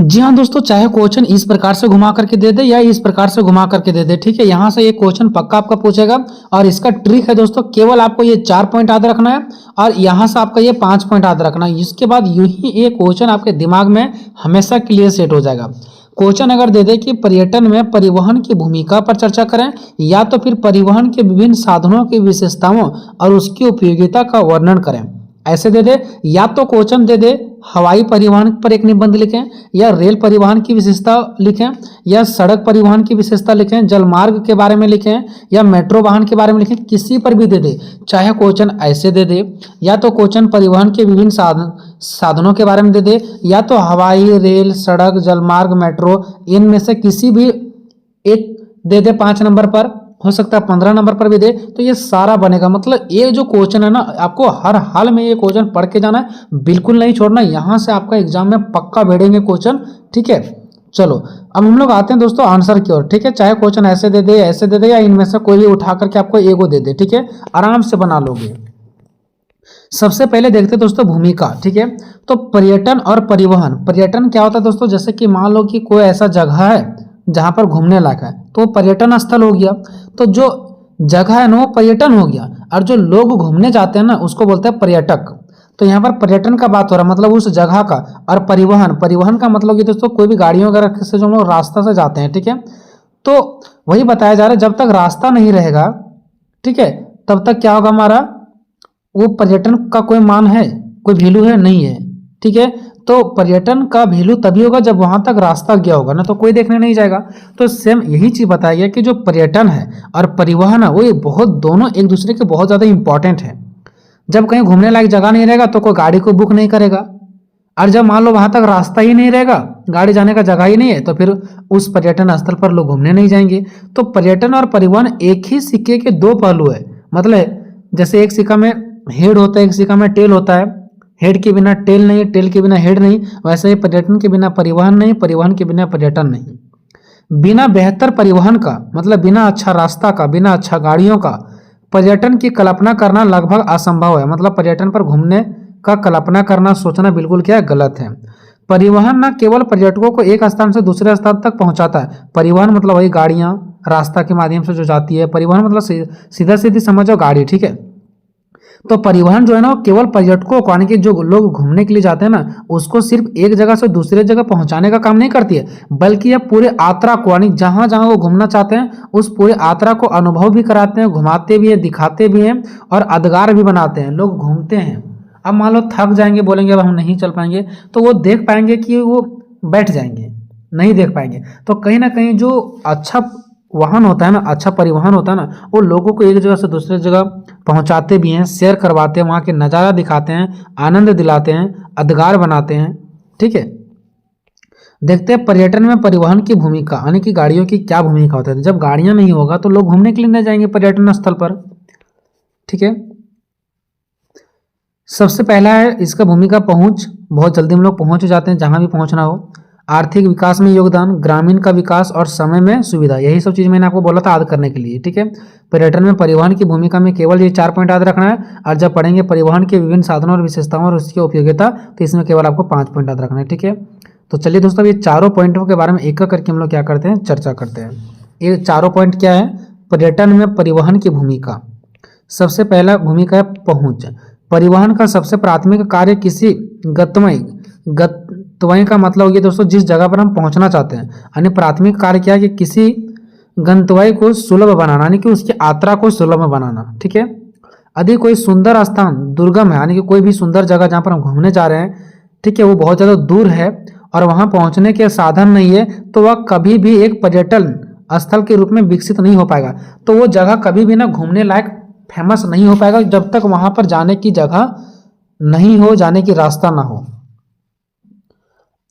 जी हाँ दोस्तों, चाहे क्वेश्चन इस प्रकार से घुमा करके दे दे या इस प्रकार से घुमा करके दे दे, ठीक है। यहाँ से ये क्वेश्चन पक्का आपका पूछेगा और इसका ट्रिक है दोस्तों, केवल आपको ये 4 पॉइंट याद रखना है और यहाँ से आपका ये 5 पॉइंट याद रखना है। इसके बाद यूं ही ये क्वेश्चन आपके दिमाग में हमेशा क्लियर सेट हो जाएगा। क्वेश्चन अगर दे दे कि पर्यटन में परिवहन की भूमिका पर चर्चा करें या तो फिर परिवहन के विभिन्न साधनों की विशेषताओं और उसकी उपयोगिता का वर्णन करें, ऐसे दे दे। या तो क्वेश्चन दे दे हवाई परिवहन पर एक निबंध लिखें या रेल परिवहन की विशेषता लिखें या सड़क परिवहन की विशेषता लिखें, जलमार्ग के बारे में लिखें या मेट्रो वाहन के बारे में लिखें, किसी पर भी दे दे। चाहे क्वेश्चन ऐसे दे दे या तो क्वेश्चन परिवहन के विभिन्न साधनों के बारे में दे दे या तो हवाई, रेल, सड़क, जलमार्ग, मेट्रो, इनमें से किसी भी एक दे दे 5 नंबर पर, हो सकता है 15 नंबर पर भी दे, तो ये सारा बनेगा। मतलब ये जो क्वेश्चन है ना, आपको हर हाल में ये क्वेश्चन पढ़ के जाना है, बिल्कुल नहीं छोड़ना। यहाँ से आपका एग्जाम में पक्का बैठेंगे क्वेश्चन, ठीक है। चलो अब हम लोग आते हैं दोस्तों आंसर की ओर, ठीक है। चाहे क्वेश्चन ऐसे दे दे, ऐसे दे दे या इनमें से कोई भी उठा करके आपको एगो दे दे, ठीक है, आराम से बना लोगे। सबसे पहले देखते हैं दोस्तों भूमिका, ठीक है। तो पर्यटन और परिवहन, पर्यटन क्या होता है दोस्तों, जैसे कि मान लो कि कोई ऐसा जगह है जहां पर घूमने लायक है तो पर्यटन स्थल हो गया। तो जो जगह है ना वो पर्यटन हो गया और जो लोग घूमने जाते हैं ना उसको बोलते हैं पर्यटक। तो यहाँ पर पर्यटन का बात हो रहा है, मतलब उस जगह का। और परिवहन, परिवहन का मतलब ये दोस्तों कोई भी गाड़ियों वगैरह से जो हम लोग रास्ता से जाते हैं, ठीक है। तो वही बताया जा रहा है, जब तक रास्ता नहीं रहेगा, ठीक है, तब तक क्या होगा हमारा, वो पर्यटन का कोई मान है, कोई वैल्यू है नहीं है, ठीक है। तो पर्यटन का वैल्यू तभी होगा जब वहां तक रास्ता गया होगा, ना तो कोई देखने नहीं जाएगा। तो सेम यही चीज बताया गया कि जो पर्यटन है और परिवहन है वो ये बहुत, दोनों एक दूसरे के बहुत ज्यादा इंपॉर्टेंट है। जब कहीं घूमने लायक जगह नहीं रहेगा तो कोई गाड़ी को बुक नहीं करेगा, और जब मान लो वहां तक रास्ता ही नहीं रहेगा, गाड़ी जाने का जगह ही नहीं है, तो फिर उस पर्यटन स्थल पर लोग घूमने नहीं जाएंगे। तो पर्यटन और परिवहन एक ही सिक्के के दो पहलू है। मतलब जैसे एक सिक्का में हेड होता है, एक सिक्का में टेल होता है। हेड के बिना टेल नहीं, टेल के बिना हेड नहीं, वैसे ही पर्यटन के बिना परिवहन नहीं, परिवहन के बिना पर्यटन नहीं। बिना बेहतर परिवहन का, मतलब बिना अच्छा रास्ता का, बिना अच्छा गाड़ियों का पर्यटन की कल्पना करना लगभग असंभव है। मतलब पर्यटन पर घूमने का कल्पना करना, सोचना बिल्कुल क्या है, गलत है। परिवहन न केवल पर्यटकों को एक स्थान से दूसरे स्थान तक पहुंचाता है। परिवहन मतलब वही गाड़ियां रास्ता के माध्यम से जो जाती है, परिवहन मतलब सीधा सीधी समझो गाड़ी, ठीक है। तो परिवहन जो है ना वो केवल पर्यटकों को, यानी कि जो लोग घूमने के लिए जाते हैं ना, उसको सिर्फ एक जगह से दूसरे जगह पहुंचाने का काम नहीं करती है, बल्कि यह पूरे यात्रा को, यानी जहां जहां वो घूमना चाहते हैं उस पूरे यात्रा को अनुभव भी कराते हैं, घुमाते भी हैं, दिखाते भी हैं और यादगार भी बनाते हैं। लोग घूमते हैं, अब मान लो थक जाएंगे, बोलेंगे अब हम नहीं चल पाएंगे, तो वो देख पाएंगे कि वो बैठ जाएंगे, नहीं देख पाएंगे। तो कहीं ना कहीं जो अच्छा वाहन होता है ना, अच्छा परिवहन होता है ना, वो लोगों को एक जगह से दूसरे जगह पहुंचाते भी हैं, शेयर करवाते हैं, वहाँ के नज़ारा दिखाते हैं, आनंद दिलाते हैं, यादगार बनाते हैं, ठीक है। देखते हैं पर्यटन में परिवहन की भूमिका, यानी कि गाड़ियों की क्या भूमिका होती है। जब गाड़ियां नहीं होगा तो लोग घूमने के लिए नहीं जाएंगे पर्यटन स्थल पर, ठीक है। सबसे पहला है इसका भूमिका पहुंच, बहुत जल्दी हम लोग पहुंच जाते हैं जहां भी पहुंचना हो। आर्थिक विकास में योगदान, ग्रामीण का विकास और समय में सुविधा, यही सब चीज़ मैंने आपको बोला था याद करने के लिए, ठीक है। पर्यटन में परिवहन की भूमिका में केवल ये 4 पॉइंट याद रखना है, और जब पढ़ेंगे परिवहन के विभिन्न साधनों और विशेषताओं और उसकी उपयोगिता, तो इसमें केवल आपको 5 पॉइंट याद रखना है, ठीक है। तो चलिए दोस्तों, ये चारों पॉइंटों के बारे में एक एक करके हम लोग क्या करते हैं, चर्चा करते हैं। ये चारों पॉइंट क्या है, पर्यटन में परिवहन की भूमिका। सबसे पहला भूमिका है पहुँच। परिवहन का सबसे प्राथमिक कार्य किसी गंतव्य का मतलब ये दोस्तों जिस जगह पर हम पहुंचना चाहते हैं, यानी प्राथमिक कार्य क्या है कि किसी गंतव्य को सुलभ बनाना, यानी कि उसकी यात्रा को सुलभ बनाना, ठीक है। यदि कोई सुंदर स्थान दुर्गम है, यानी कि कोई भी सुंदर जगह जहाँ पर हम घूमने जा रहे हैं, ठीक है, वो बहुत ज़्यादा दूर है और वहाँ पहुँचने के साधन नहीं है, तो वह कभी भी एक पर्यटन स्थल के रूप में विकसित नहीं हो पाएगा। तो वो जगह कभी भी ना घूमने लायक फेमस नहीं हो पाएगा जब तक वहाँ पर जाने की जगह नहीं हो, जाने की रास्ता ना हो।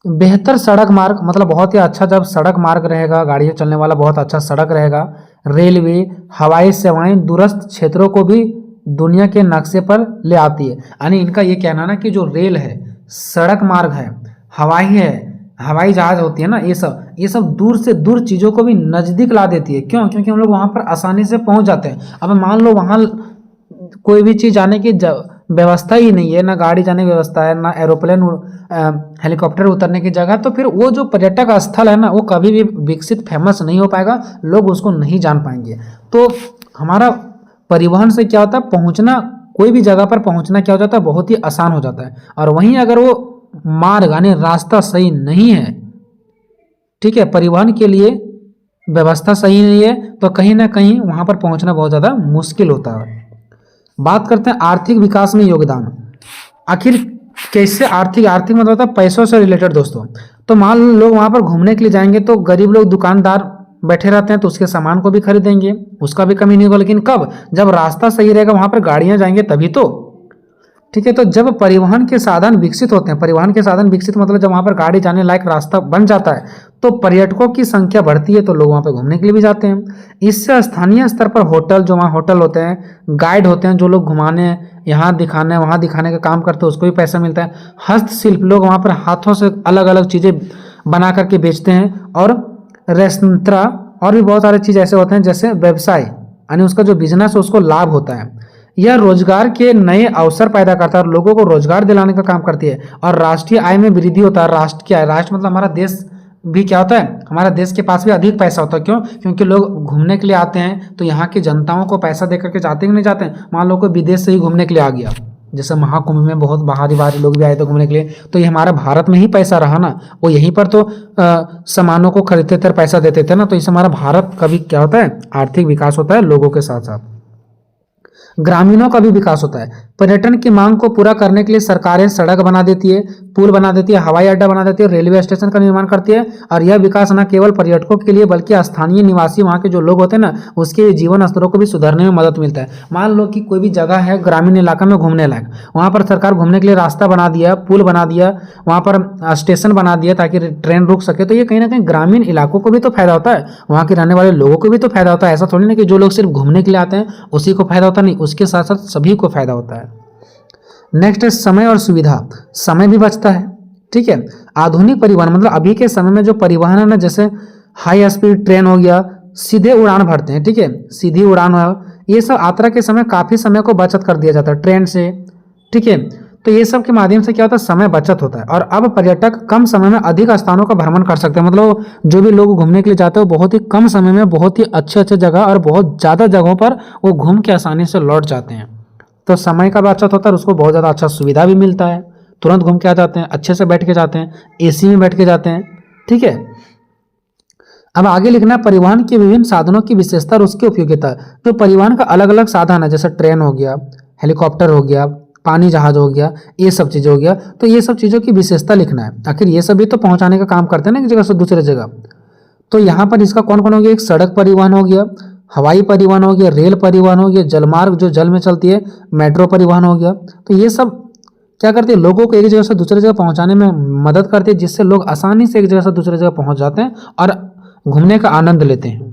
बेहतर सड़क मार्ग, मतलब बहुत ही अच्छा जब सड़क मार्ग रहेगा, गाड़ियाँ चलने वाला बहुत अच्छा सड़क रहेगा। रेलवे, हवाई सेवाएं दूरस्थ क्षेत्रों को भी दुनिया के नक्शे पर ले आती है। यानी इनका ये कहना ना कि जो रेल है, सड़क मार्ग है, हवाई है, हवाई जहाज होती है ना, ये सब दूर से दूर चीज़ों को भी नज़दीक ला देती है। क्यों? क्योंकि हम लोग वहाँ पर आसानी से पहुँच जाते हैं। अब मान लो वहाँ कोई भी चीज़ जाने की व्यवस्था ही नहीं है, ना गाड़ी जाने की व्यवस्था है, ना एरोप्लेन हेलीकॉप्टर उतरने की जगह, तो फिर वो जो पर्यटक स्थल है ना वो कभी भी विकसित फेमस नहीं हो पाएगा, लोग उसको नहीं जान पाएंगे। तो हमारा परिवहन से क्या होता है, पहुंचना, कोई भी जगह पर पहुंचना क्या हो जाता है, बहुत ही आसान हो जाता है। और वहीं अगर वो मार्ग यानी रास्ता सही नहीं है, ठीक है, परिवहन के लिए व्यवस्था सही नहीं है, तो कहीं ना कहीं वहां पर पहुंचना बहुत ज़्यादा मुश्किल होता है। बात करते हैं आर्थिक विकास में योगदान। आखिर कैसे आर्थिक आर्थिक मतलब होता है पैसों से रिलेटेड दोस्तों। तो मान लो लोग वहां पर घूमने के लिए जाएंगे, तो गरीब लोग, दुकानदार बैठे रहते हैं, तो उसके सामान को भी खरीदेंगे, उसका भी कमी नहीं होगा। लेकिन कब, जब रास्ता सही रहेगा, वहां पर गाड़ियां जाएंगे तभी तो, ठीक है। तो जब परिवहन के साधन विकसित होते हैं, परिवहन के साधन विकसित मतलब जब वहां पर गाड़ी जाने लायक रास्ता बन जाता है, तो पर्यटकों की संख्या बढ़ती है, तो लोग वहां पर घूमने के लिए भी जाते हैं। इससे स्थानीय स्तर पर होटल, जो वहाँ होटल होते हैं, गाइड होते हैं जो लोग घुमाने, यहाँ दिखाने वहाँ दिखाने का काम करते हैं, उसको भी पैसा मिलता है। हस्तशिल्प, लोग वहाँ पर हाथों से अलग अलग चीज़ें बना करके बेचते हैं। और रेस्तरां और भी बहुत सारे चीज़ ऐसे होते हैं, जैसे व्यवसाय यानी उसका जो बिजनेस है उसको लाभ होता है। यह रोजगार के नए अवसर पैदा करता है और लोगों को रोजगार दिलाने का काम करती है। और राष्ट्रीय आय में वृद्धि होता है। राष्ट्र क्या है, राष्ट्र मतलब हमारा देश भी क्या होता है, हमारा देश के पास भी अधिक पैसा होता है। क्यों, क्योंकि लोग घूमने के लिए आते हैं, तो यहाँ की जनताओं को पैसा दे करके जाते कि नहीं जाते हैं। मान लो कोई विदेश से ही घूमने के लिए आ गया, जैसे महाकुंभ में बहुत बाहरी बाहरी लोग भी आए थे घूमने के लिए, तो ये हमारा भारत में ही पैसा रहा ना, वो यहीं पर तो सामानों को खरीदते थे, पैसा देते थे ना, तो इससे हमारा भारत का भी क्या होता है, आर्थिक विकास होता है लोगों के साथ साथ। ग्रामीणों का भी विकास होता है। पर्यटन की मांग को पूरा करने के लिए सरकारें सड़क बना देती है, पुल बना देती है, हवाई अड्डा बना देती है, रेलवे स्टेशन का निर्माण करती है। और यह विकास न केवल पर्यटकों के लिए बल्कि स्थानीय निवासी, वहाँ के जो लोग होते हैं ना, उसके जीवन स्तरों को भी सुधारने में मदद मिलता है। मान लो कि कोई भी जगह है ग्रामीण इलाका में घूमने लायक, वहाँ पर सरकार घूमने के लिए रास्ता बना दिया, पुल बना दिया, वहाँ पर स्टेशन बना दिया ताकि ट्रेन रुक सके, तो ये कहीं ना कहीं ग्रामीण इलाकों को भी तो फायदा होता है, वहाँ के रहने वाले लोगों को भी तो फायदा होता है। ऐसा थोड़ी ना कि जो लोग सिर्फ घूमने के लिए आते हैं उसी को फायदा होता, नहीं, उसके साथ साथ सभी को फायदा होता है। नेक्स्ट है समय और सुविधा। समय भी बचता है, ठीक है। आधुनिक परिवहन मतलब अभी के समय में जो परिवहन है ना, जैसे हाई स्पीड ट्रेन हो गया, सीधे उड़ान भरते हैं, ठीक है, सीधी उड़ान हो, ये सब यात्रा के समय काफी समय को बचत कर दिया जाता है ट्रेन से, ठीक है। तो ये सब के माध्यम से क्या होता है, समय बचत होता है। और अब पर्यटक कम समय में अधिक स्थानों का भ्रमण कर सकते हैं। मतलब जो भी लोग घूमने के लिए जाते हैं वो बहुत ही कम समय में बहुत ही अच्छे अच्छे जगह और बहुत ज़्यादा जगहों पर वो घूम के आसानी से लौट जाते हैं। तो समय का बचत होता है और उसको बहुत ज़्यादा अच्छा सुविधा भी मिलता है, तुरंत घूम के आ जाते हैं, अच्छे से बैठ के जाते हैं, एसी में बैठ के जाते हैं, ठीक है। अब आगे लिखना है परिवहन के विभिन्न साधनों की विशेषता और उसकी उपयोगिता। जो परिवहन का अलग अलग साधन है, जैसे ट्रेन हो गया, हेलीकॉप्टर हो गया, पानी जहाज हो गया, ये सब चीज़ें हो गया, तो ये सब चीज़ों की विशेषता लिखना है। आखिर ये सब भी तो पहुंचाने का काम करते हैं ना एक जगह से दूसरे जगह। तो यहाँ पर इसका कौन कौन हो गया, एक सड़क परिवहन हो गया, हवाई परिवहन हो गया, रेल परिवहन हो गया, जलमार्ग जो जल में चलती है, मेट्रो परिवहन हो गया। तो ये सब क्या करती है, लोगों को एक जगह से दूसरी जगह पहुंचाने में मदद करती है, जिससे लोग आसानी से एक जगह से दूसरी जगह पहुंच जाते हैं और घूमने का आनंद लेते हैं।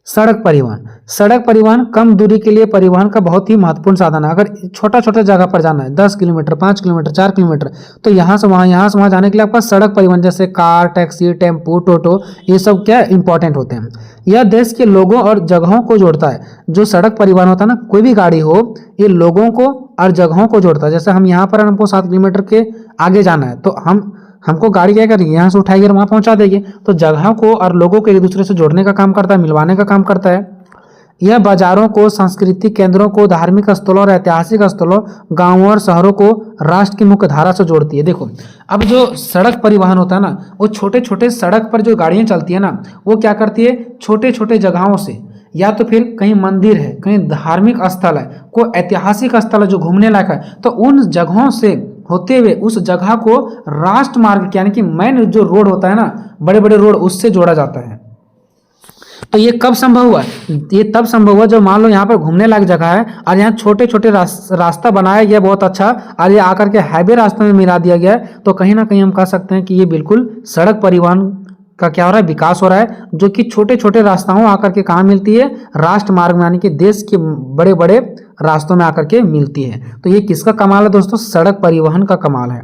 सड़क परिवहन, सड़क परिवहन कम दूरी के लिए परिवहन का बहुत ही महत्वपूर्ण साधन है। अगर छोटा छोटा जगह पर जाना है, 10 किलोमीटर, 5 किलोमीटर, 4 किलोमीटर, तो यहाँ से वहाँ जाने के लिए आपका सड़क परिवहन जैसे कार, टैक्सी, टेम्पो, टोटो, ये सब क्या इंपॉर्टेंट होते हैं। यह देश के लोगों और जगहों को जोड़ता है। जो सड़क परिवहन होता है ना, कोई भी गाड़ी हो, ये लोगों को और जगहों को जोड़ता है। जैसे हम यहाँ पर हमको 7 किलोमीटर के आगे जाना है, तो हमको गाड़ी क्या करेगी, यहाँ से उठाएगी और वहाँ पहुँचा देगी। तो जगहों को और लोगों को एक दूसरे से जोड़ने का काम करता है, मिलवाने का काम करता है। यह बाजारों को, सांस्कृतिक केंद्रों को, धार्मिक स्थलों और ऐतिहासिक स्थलों, गांवों और शहरों को राष्ट्र की मुख्य धारा से जोड़ती है। देखो, अब जो सड़क परिवहन होता है ना, वो छोटे छोटे सड़क पर जो गाड़ियाँ चलती है ना, वो क्या करती है, छोटे छोटे जगहों से, या तो फिर कहीं मंदिर है, कहीं धार्मिक स्थल है, कोई ऐतिहासिक स्थल है जो घूमने लायक है, तो उन जगहों से होते हुए उस जगह को राष्ट्र मार्ग यानी कि मेन जो रोड होता है ना, बड़े बड़े रोड, उससे जोड़ा जाता है। तो ये कब संभव हुआ, ये तब संभव हुआ जब मान लो यहाँ पर घूमने लायक जगह है और यहाँ छोटे छोटे रास्ता बनाया गया बहुत अच्छा, और ये आकर के हाईवे रास्ते में मिला दिया गया है। तो कहीं ना कहीं हम कह सकते हैं कि ये बिल्कुल सड़क परिवहन का क्या हो रहा है, विकास हो रहा है, जो कि छोटे छोटे रास्ताओं आकर के कहाँ मिलती है, राष्ट्र मार्ग में, यानी कि देश के बड़े बड़े रास्तों में आकर के मिलती है। तो ये किसका कमाल है दोस्तों, सड़क परिवहन का कमाल है।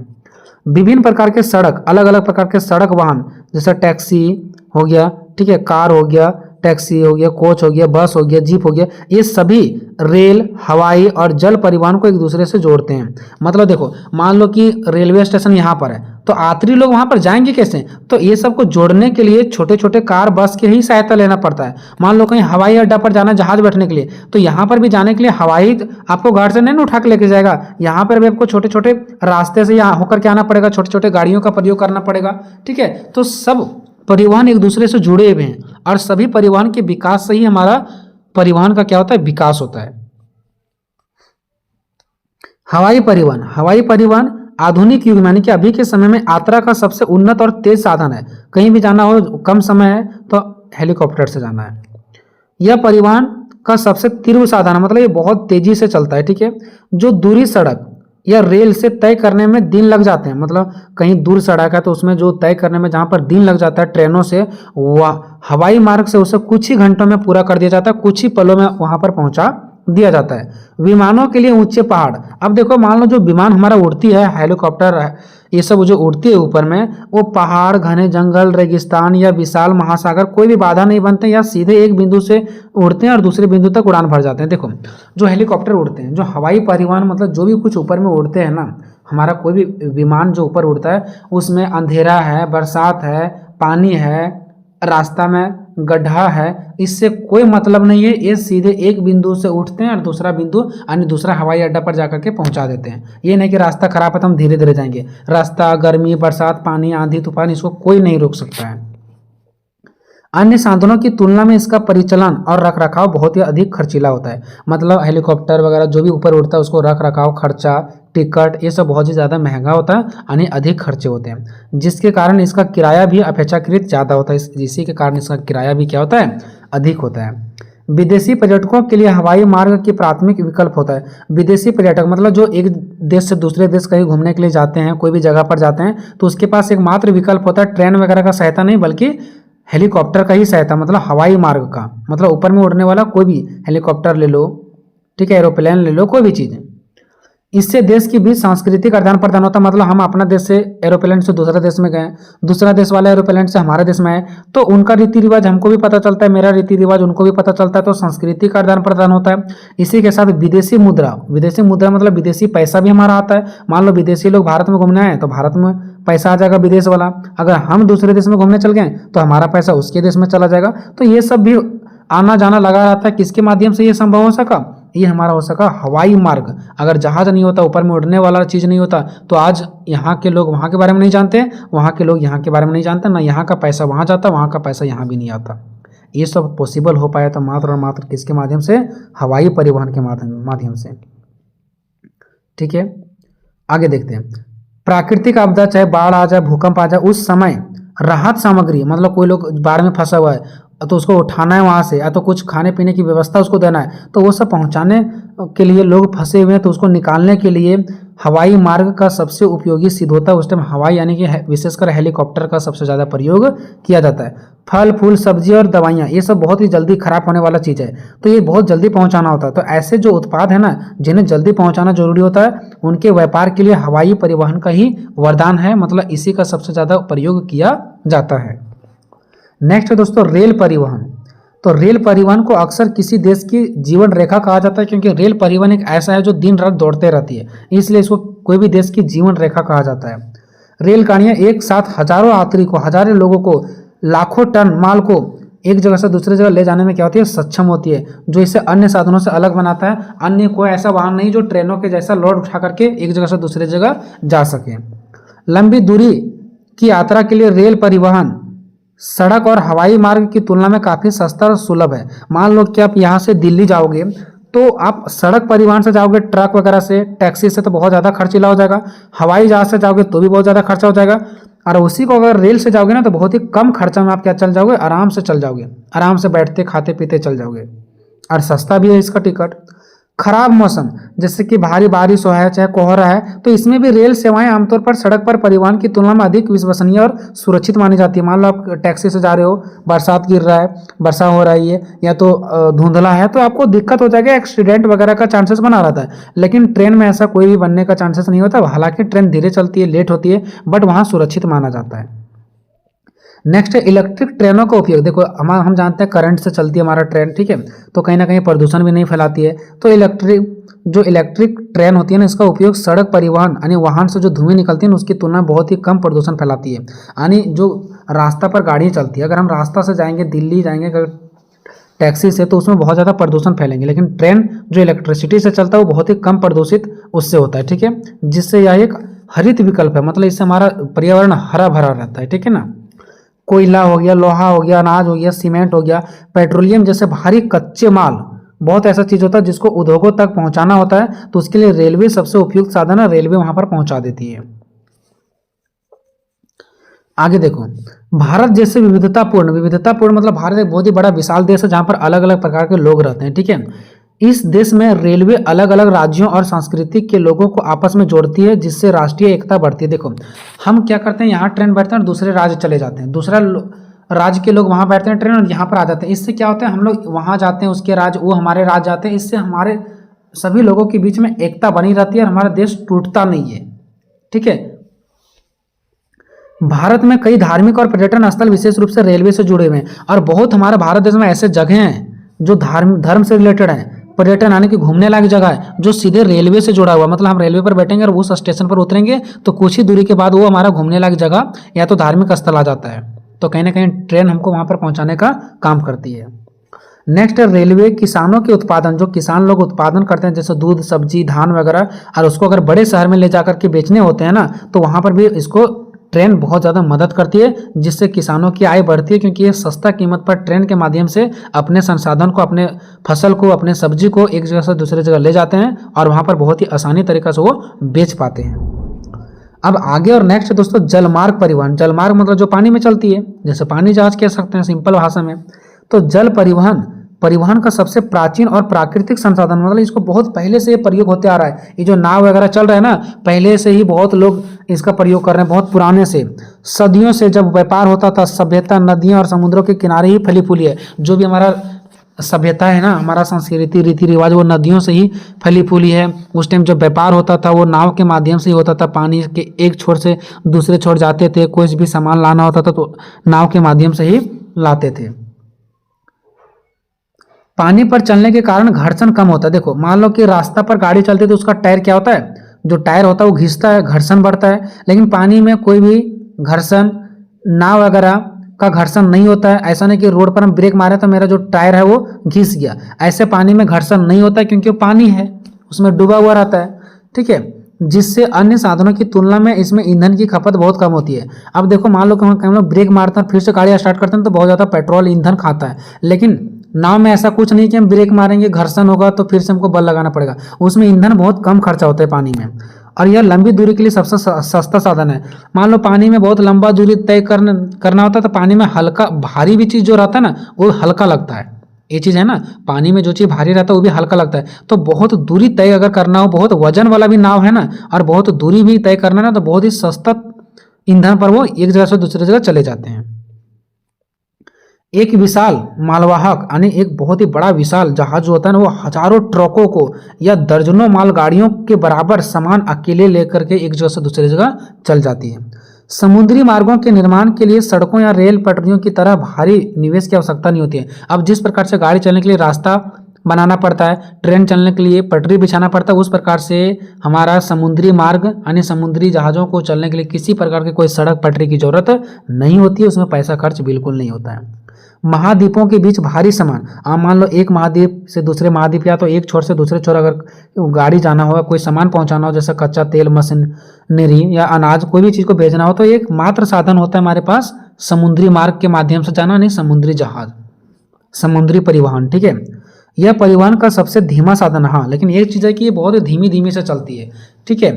विभिन्न प्रकार के सड़क, अलग अलग प्रकार के सड़क वाहन, जैसे टैक्सी हो गया, ठीक है, कार हो गया, टैक्सी हो गया, कोच हो गया, बस हो गया, जीप हो गया, ये सभी रेल, हवाई और जल परिवहन को एक दूसरे से जोड़ते हैं। मतलब देखो, मान लो कि रेलवे स्टेशन यहाँ पर है, तो यात्री लोग वहां पर जाएंगे कैसे? तो ये सबको जोड़ने के लिए छोटे छोटे कार, बस की ही सहायता लेना पड़ता है। मान लो कहीं हवाई अड्डा पर जाना, जहाज बैठने के लिए, तो यहाँ पर भी जाने के लिए हवाई आपको गार्ड से नहीं ना उठा के लेके जाएगा, यहाँ पर भी आपको छोटे छोटे रास्ते से यहाँ होकर के आना पड़ेगा, छोटे छोटे गाड़ियों का प्रयोग करना पड़ेगा। ठीक है, तो सब परिवहन एक दूसरे से जुड़े हुए हैं और सभी परिवहन के विकास से ही हमारा परिवहन का क्या होता है? विकास होता है। हवाई परिवहन आधुनिक युग में यानी कि अभी के समय में यात्रा का सबसे उन्नत और तेज साधन है। कहीं भी जाना हो, कम समय है तो हेलीकॉप्टर से जाना है। यह परिवहन का सबसे तीव्र साधन है, मतलब ये बहुत तेजी से चलता है। ठीक है, जो दूरी सड़क या रेल से तय करने में दिन लग जाते हैं, मतलब कहीं दूर सड़क है तो उसमें जो तय करने में जहाँ पर दिन लग जाता है ट्रेनों से, वह हवाई मार्ग से उसे कुछ ही घंटों में पूरा कर दिया जाता है, कुछ ही पलों में वहां पर पहुंचा दिया जाता है। विमानों के लिए ऊंचे पहाड़, अब देखो मान लो जो विमान हमारा उड़ती है, हेलीकॉप्टर है, ये सब जो उड़ती है ऊपर में, वो पहाड़, घने जंगल, रेगिस्तान या विशाल महासागर कोई भी बाधा नहीं बनते, या सीधे एक बिंदु से उड़ते हैं और दूसरे बिंदु तक उड़ान भर जाते हैं। देखो जो हेलीकॉप्टर उड़ते हैं, जो हवाई परिवहन, मतलब जो भी कुछ ऊपर में उड़ते हैं ना, हमारा कोई भी विमान जो ऊपर उड़ता है उसमें अंधेरा है, बरसात है, पानी है, रास्ता में गड्ढा है, इससे कोई मतलब नहीं है। ये सीधे एक बिंदु से उठते हैं और दूसरा बिंदु यानी दूसरा हवाई अड्डा पर जाकर के पहुंचा देते हैं। ये नहीं कि रास्ता खराब है तो हम धीरे धीरे जाएंगे। रास्ता, गर्मी, बरसात, पानी, आंधी तूफान, इसको कोई नहीं रोक सकता है। अन्य साधनों की तुलना में इसका परिचालन और रखरखाव बहुत ही अधिक खर्चीला होता है। मतलब हेलीकॉप्टर वगैरह जो भी ऊपर उड़ता है उसको रखरखाव, खर्चा, टिकट, ये सब बहुत ही ज़्यादा महंगा होता है, यानी अधिक खर्चे होते हैं, जिसके कारण इसका किराया भी अपेक्षाकृत ज़्यादा होता है। इसी के कारण इसका किराया भी क्या होता है? अधिक होता है। विदेशी पर्यटकों के लिए हवाई मार्ग की प्राथमिक विकल्प होता है। विदेशी पर्यटक मतलब जो एक देश से दूसरे देश कहीं घूमने के लिए जाते हैं, कोई भी जगह पर जाते हैं, तो उसके पास एक मात्र विकल्प होता है ट्रेन वगैरह का सहायता नहीं, बल्कि हेलीकॉप्टर का ही सहायता, मतलब हवाई मार्ग का, मतलब ऊपर में उड़ने वाला कोई भी हेलीकॉप्टर ले लो, ठीक है, एरोप्लेन ले लो, कोई भी चीज़। इससे देश के बीच सांस्कृतिक आदान प्रदान होता है। मतलब हम अपना देश से एरोप्लेन से दूसरे देश में गए, दूसरा देश वाला एरोप्लेन से हमारे देश में आए, तो उनका रीति रिवाज हमको भी पता चलता है, मेरा रीति रिवाज उनको भी पता चलता है, तो सांस्कृतिक आदान प्रदान होता है। इसी के साथ विदेशी मुद्रा मतलब विदेशी पैसा भी हमारा आता है। मान लो विदेशी लोग भारत में घूमने आए तो भारत में पैसा आ जाएगा विदेश वाला, अगर हम दूसरे देश में घूमने चल गए तो हमारा पैसा उसके देश में चला जाएगा। तो ये सब भी आना जाना लगा रहता है। किसके माध्यम से ये संभव हो सका? ये हमारा हो सका हवाई मार्ग। अगर जहाज नहीं होता, ऊपर में उड़ने वाला चीज़ नहीं होता, तो आज यहाँ के लोग वहाँ के बारे में नहीं जानते, वहाँ के लोग यहाँ के बारे में नहीं जानते, ना यहाँ का पैसा वहाँ जाता, वहाँ का पैसा यहाँ भी नहीं आता। ये सब पॉसिबल हो पाया तो मात्र और मात्र किसके माध्यम से? हवाई परिवहन के माध्यम से। ठीक है, आगे देखते हैं। प्राकृतिक आपदा, चाहे बाढ़ आ जाए, भूकंप आ जाए, उस समय राहत सामग्री, मतलब कोई लोग बाढ़ में फंसा हुआ है तो उसको उठाना है वहाँ से, या तो कुछ खाने पीने की व्यवस्था उसको देना है, तो वो सब पहुँचाने के लिए लोग फंसे हुए हैं, तो उसको निकालने के लिए हवाई मार्ग का सबसे उपयोगी सिद्ध होता है। उस टाइम हवाई यानी कि विशेषकर हेलीकॉप्टर का सबसे ज़्यादा प्रयोग किया जाता है। फल फूल, सब्जी और दवाइयाँ, ये सब बहुत ही जल्दी खराब होने वाला चीज़ है, तो ये बहुत जल्दी पहुँचाना होता है। तो ऐसे जो उत्पाद है ना, जिन्हें जल्दी पहुँचाना जरूरी होता है, उनके व्यापार के लिए हवाई परिवहन का ही वरदान है, मतलब इसी का सबसे ज़्यादा प्रयोग किया जाता है। नेक्स्ट है दोस्तों रेल परिवहन। तो रेल परिवहन को अक्सर किसी देश की जीवन रेखा कहा जाता है, क्योंकि रेल परिवहन एक ऐसा है जो दिन रात दौड़ते रहती है, इसलिए इसको कोई भी देश की जीवन रेखा कहा जाता है। रेलगाड़ियाँ एक साथ हजारों यात्री को, हजारों लोगों को, लाखों टन माल को एक जगह से दूसरी जगह ले जाने में क्या होती है? सक्षम होती है, जो इसे अन्य साधनों से अलग बनाता है। अन्य कोई ऐसा वाहन नहीं जो ट्रेनों के जैसा लोड उठा करके एक जगह से दूसरी जगह जा सके। लंबी दूरी की यात्रा के लिए रेल परिवहन सड़क और हवाई मार्ग की तुलना में काफ़ी सस्ता और सुलभ है। मान लो कि आप यहाँ से दिल्ली जाओगे तो आप सड़क परिवहन से जाओगे, ट्रक वगैरह से, टैक्सी से तो बहुत ज़्यादा खर्चीला हो जाएगा। हवाई जहाज से जाओगे तो भी बहुत ज़्यादा खर्चा हो जाएगा, और उसी को अगर रेल से जाओगे ना तो बहुत ही कम खर्चा में आप क्या चल जाओगे? आराम से चल जाओगे, आराम से बैठते खाते पीते चल जाओगे, और सस्ता भी है इसका टिकट। खराब मौसम जैसे कि भारी बारिश हो है, चाहे कोहरा है, तो इसमें भी रेल सेवाएं आमतौर पर सड़क पर परिवहन की तुलना में अधिक विश्वसनीय और सुरक्षित मानी जाती है। मान लो आप टैक्सी से जा रहे हो, बरसात गिर रहा है, वर्षा हो रही है, या तो धुंधला है, तो आपको दिक्कत हो जाएगा, एक्सीडेंट वगैरह का चांसेस बना रहता है। लेकिन ट्रेन में ऐसा कोई भी बनने का चांसेस नहीं होता। हालांकि ट्रेन धीरे चलती है, लेट होती है, बट वहाँ सुरक्षित माना जाता है। नेक्स्ट है इलेक्ट्रिक ट्रेनों का उपयोग। देखो हम जानते हैं करंट से चलती है हमारा ट्रेन, ठीक है, तो कहीं ना कहीं प्रदूषण भी नहीं फैलाती है। तो इलेक्ट्रिक ट्रेन होती है ना, इसका उपयोग सड़क परिवहन यानी वाहन से जो धुएं निकलती है उसकी तुलना में बहुत ही कम प्रदूषण फैलाती है। यानी जो रास्ता पर गाड़ियाँ चलती है, अगर हम रास्ता से जाएंगे, दिल्ली जाएंगे अगर टैक्सी से, तो उसमें बहुत ज़्यादा प्रदूषण फैलेंगे, लेकिन ट्रेन जो इलेक्ट्रिसिटी से चलता है वो बहुत ही कम प्रदूषित उससे होता है, ठीक है, जिससे यह एक हरित विकल्प है, मतलब इससे हमारा पर्यावरण हरा भरा रहता है, ठीक है ना। कोयला हो गया, लोहा हो गया, अनाज हो गया, सीमेंट हो गया, पेट्रोलियम जैसे भारी कच्चे माल, बहुत ऐसा चीज होता है जिसको उद्योगों तक पहुंचाना होता है, तो उसके लिए रेलवे सबसे उपयुक्त साधन है, रेलवे वहां पर पहुंचा देती है। आगे देखो, भारत जैसे विविधतापूर्ण मतलब भारत एक बहुत ही बड़ा विशाल देश है जहां पर अलग अलग प्रकार के लोग रहते हैं, ठीक है। इस देश में रेलवे अलग अलग राज्यों और संस्कृति के लोगों को आपस में जोड़ती है, जिससे राष्ट्रीय एकता बढ़ती है। देखो हम क्या करते हैं, यहाँ ट्रेन बैठते हैं और दूसरे राज्य चले जाते हैं, दूसरा राज्य के लोग वहाँ बैठते हैं ट्रेन और यहाँ पर आ जाते हैं। इससे क्या होता है, हम लोग वहाँ जाते हैं उसके राज्य, वो हमारे राज्य जाते हैं, इससे हमारे सभी लोगों के बीच में एकता बनी रहती है और हमारा देश टूटता नहीं है, ठीक है। भारत में कई धार्मिक और पर्यटन स्थल विशेष रूप से रेलवे से जुड़े हुए हैं, और बहुत हमारे भारत देश में ऐसे जगह हैं जो धर्म से रिलेटेड हैं, पर्यटन आने की घूमने लायक जगह है जो सीधे रेलवे से जुड़ा हुआ, मतलब हम रेलवे पर बैठेंगे और उस स्टेशन पर उतरेंगे तो कुछ ही दूरी के बाद वो हमारा घूमने लायक जगह या तो धार्मिक स्थल आ जाता है। तो कहीं ना कहीं ट्रेन हमको वहां पर पहुंचाने का काम करती है। नेक्स्ट है रेलवे किसानों के उत्पादन, जो किसान लोग उत्पादन करते हैं जैसे दूध, सब्जी, धान वगैरह, और उसको अगर बड़े शहर में ले जाकर के बेचने होते हैं ना, तो वहां पर भी इसको ट्रेन बहुत ज़्यादा मदद करती है, जिससे किसानों की आय बढ़ती है, क्योंकि ये सस्ता कीमत पर ट्रेन के माध्यम से अपने संसाधन को, अपने फसल को, अपने सब्जी को एक जगह से दूसरे जगह ले जाते हैं और वहाँ पर बहुत ही आसानी तरीक़े से वो बेच पाते हैं। अब आगे और नेक्स्ट दोस्तों, जलमार्ग परिवहन। जलमार्ग मतलब जो पानी में चलती है, जैसे पानी जहाज कह सकते हैं सिंपल भाषा में। तो जल परिवहन का सबसे प्राचीन और प्राकृतिक संसाधन, मतलब इसको बहुत पहले से प्रयोग होते आ रहा है। ये जो नाव वगैरह चल रहा है ना, पहले से ही बहुत लोग इसका प्रयोग कर रहे हैं, बहुत पुराने से, सदियों से जब व्यापार होता था, सभ्यता नदियों और समुद्रों के किनारे ही फली फूली है। जो भी हमारा सभ्यता है ना, हमारा संस्कृति, रीति रिवाज, वो नदियों से ही फली फूली है। उस टाइम जब व्यापार होता था वो नाव के माध्यम से ही होता था, पानी के एक छोर से दूसरे छोर जाते थे, कोई भी सामान लाना होता था तो नाव के माध्यम से ही लाते थे। पानी पर चलने के कारण घर्षण कम होता है। देखो मान लो कि रास्ता पर गाड़ी चलती है तो उसका टायर क्या होता है, जो टायर होता है वो घिसता है, घर्षण बढ़ता है, लेकिन पानी में कोई भी घर्षण, नाव वगैरह का घर्षण नहीं होता है। ऐसा नहीं कि रोड पर हम ब्रेक मारे तो मेरा जो टायर है वो घिस गया, ऐसे पानी में घर्षण नहीं होता है, क्योंकि वो पानी है, उसमें डूबा हुआ रहता है, ठीक है, जिससे अन्य साधनों की तुलना में इसमें ईंधन की खपत बहुत कम होती है। अब देखो मान लो कि हम लोग ब्रेक मारते हैं फिर से गाड़ी स्टार्ट करते हैं तो बहुत ज़्यादा पेट्रोल ईंधन खाता है, लेकिन नाव में ऐसा कुछ नहीं कि हम ब्रेक मारेंगे घर्षण होगा तो फिर से हमको बल लगाना पड़ेगा, उसमें ईंधन बहुत कम खर्चा होता है पानी में, और यह लंबी दूरी के लिए सबसे सस्ता साधन है। मान लो पानी में बहुत लंबा दूरी तय करना होता है तो पानी में हल्का भारी भी चीज़ जो रहता है ना वो हल्का लगता है। ये चीज़ है ना, पानी में जो चीज़ भारी रहता है वो भी हल्का लगता है। तो बहुत दूरी तय अगर करना हो, बहुत वजन वाला भी नाव है ना, और बहुत दूरी भी तय करना ना, तो बहुत ही सस्ता ईंधन पर वो एक जगह से दूसरी जगह चले जाते हैं। एक विशाल मालवाहक यानी एक बहुत ही बड़ा विशाल जहाज जो होता है ना, वो हजारों ट्रकों को या दर्जनों मालगाड़ियों के बराबर सामान अकेले लेकर के एक जगह से दूसरी जगह चल जाती है। समुद्री मार्गों के निर्माण के लिए सड़कों या रेल पटरियों की तरह भारी निवेश की आवश्यकता नहीं होती है। अब जिस प्रकार से गाड़ी चलने के लिए रास्ता बनाना पड़ता है, ट्रेन चलने के लिए पटरी बिछाना पड़ता है, उस प्रकार से हमारा समुद्री मार्ग यानी समुद्री जहाज़ों को चलने के लिए किसी प्रकार की कोई सड़क पटरी की जरूरत नहीं होती है, उसमें पैसा खर्च बिल्कुल नहीं होता है। महाद्वीपों के बीच भारी सामान, आप मान लो एक महाद्वीप से दूसरे महाद्वीप या तो एक छोर से दूसरे छोर अगर गाड़ी जाना हो, कोई सामान पहुंचाना हो, जैसे कच्चा तेल, मशीनरी या अनाज, कोई भी चीज़ को भेजना हो, तो एक मात्र साधन होता है हमारे पास समुद्री मार्ग के माध्यम से जाना, नहीं समुद्री जहाज, समुद्री परिवहन, ठीक है। यह परिवहन का सबसे धीमा साधन है, हाँ, लेकिन एक चीज़ है कि ये बहुत धीमी धीमी से चलती है, ठीक है,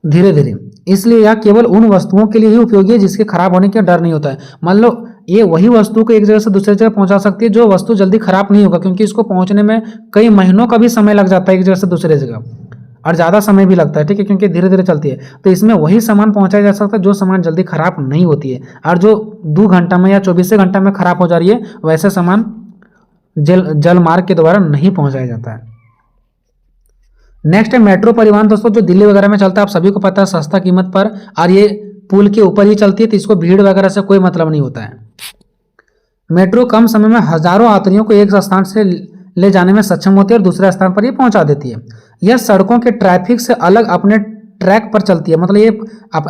धीरे धीरे, इसलिए यह केवल उन वस्तुओं के लिए ही उपयोगी है जिसके खराब होने का डर नहीं होता है। मान लो ये वही वस्तु को एक जगह से दूसरी जगह पहुंचा सकती है जो वस्तु जल्दी खराब नहीं होगा, क्योंकि इसको पहुंचने में कई महीनों का भी समय लग जाता है एक जगह से दूसरी जगह, और ज़्यादा समय भी लगता है, ठीक है, क्योंकि धीरे धीरे चलती है। तो इसमें वही सामान पहुंचाया जा सकता है जो सामान जल्दी खराब नहीं होती है, और जो 2 घंटा में या 24 घंटा में खराब हो जा रही है वैसे सामान जल मार्ग के द्वारा नहीं पहुंचाया जाता है। नेक्स्ट है मेट्रो परिवहन दोस्तों, जो दिल्ली वगैरह में चलता है, आप सभी को पता है, सस्ता कीमत पर, और ये पुल के ऊपर ही चलती है, तो इसको भीड़ वगैरह से कोई मतलब नहीं होता है। मेट्रो कम समय में हजारों यात्रियों को एक स्थान से ले जाने में सक्षम होती है और दूसरे स्थान पर ये पहुंचा देती है। यह सड़कों के ट्रैफिक से अलग अपने ट्रैक पर चलती है, मतलब ये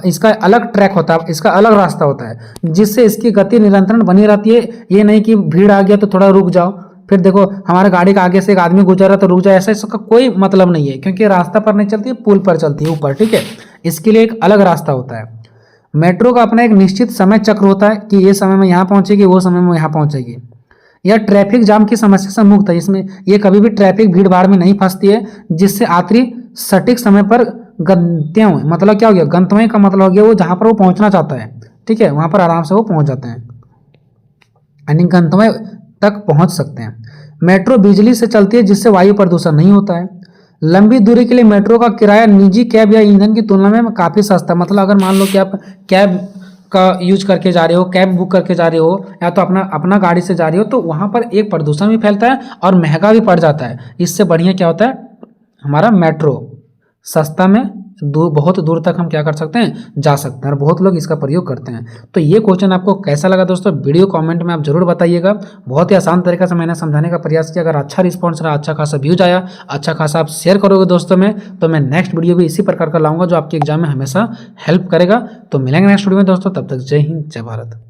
इसका अलग ट्रैक होता है, इसका अलग रास्ता होता है, जिससे इसकी गति निरंतर बनी रहती है। ये नहीं कि भीड़ आ गया तो थोड़ा रुक जाओ, फिर देखो हमारे गाड़ी के आगे से एक आदमी गुजर रहा तो रुक जाए, ऐसा इसका कोई मतलब नहीं है, क्योंकि रास्ता पर नहीं चलती है, पुल पर चलती है ऊपर, ठीक है। इसके लिए एक अलग रास्ता होता है। मेट्रो का अपना एक निश्चित समय चक्र होता है कि ये समय में यहाँ पहुंचेगी, वो समय में यहाँ पहुंचेगी। यह ट्रैफिक जाम की समस्या से मुक्त है, इसमें ये कभी भी ट्रैफिक भीड़ भाड़ में नहीं फंसती है, जिससे यात्री सटीक समय पर गंतव्य, मतलब क्या हो गया, गंतव्य का मतलब हो गया वो जहाँ पर वो पहुंचना चाहता है, ठीक है, वहाँ पर आराम से वो पहुंच जाते हैं, यानी गंतव्य तक पहुंच सकते हैं। मेट्रो बिजली से चलती है, जिससे वायु प्रदूषण नहीं होता है। लंबी दूरी के लिए मेट्रो का किराया निजी कैब या ईंधन की तुलना में काफ़ी सस्ता है। मतलब अगर मान लो कि आप कैब का यूज करके जा रहे हो, कैब बुक करके जा रहे हो, या तो अपना गाड़ी से जा रहे हो, तो वहाँ पर एक प्रदूषण भी फैलता है और महंगा भी पड़ जाता है। इससे बढ़िया क्या होता है, हमारा मेट्रो सस्ता में बहुत दूर तक हम क्या कर सकते हैं, जा सकते हैं, और बहुत लोग इसका प्रयोग करते हैं। तो ये क्वेश्चन आपको कैसा लगा दोस्तों, वीडियो कमेंट में आप जरूर बताइएगा। बहुत ही आसान तरीके से मैंने समझाने का प्रयास किया। अगर अच्छा रिस्पॉन्स रहा, अच्छा खासा व्यूज आया, अच्छा खासा आप शेयर करोगे दोस्तों में, तो मैं नेक्स्ट वीडियो भी इसी प्रकार का लाऊंगा जो आपके एग्जाम में हमेशा हेल्प करेगा। तो मिलेंगे नेक्स्ट वीडियो में दोस्तों, तब तक जय हिंद, जय भारत।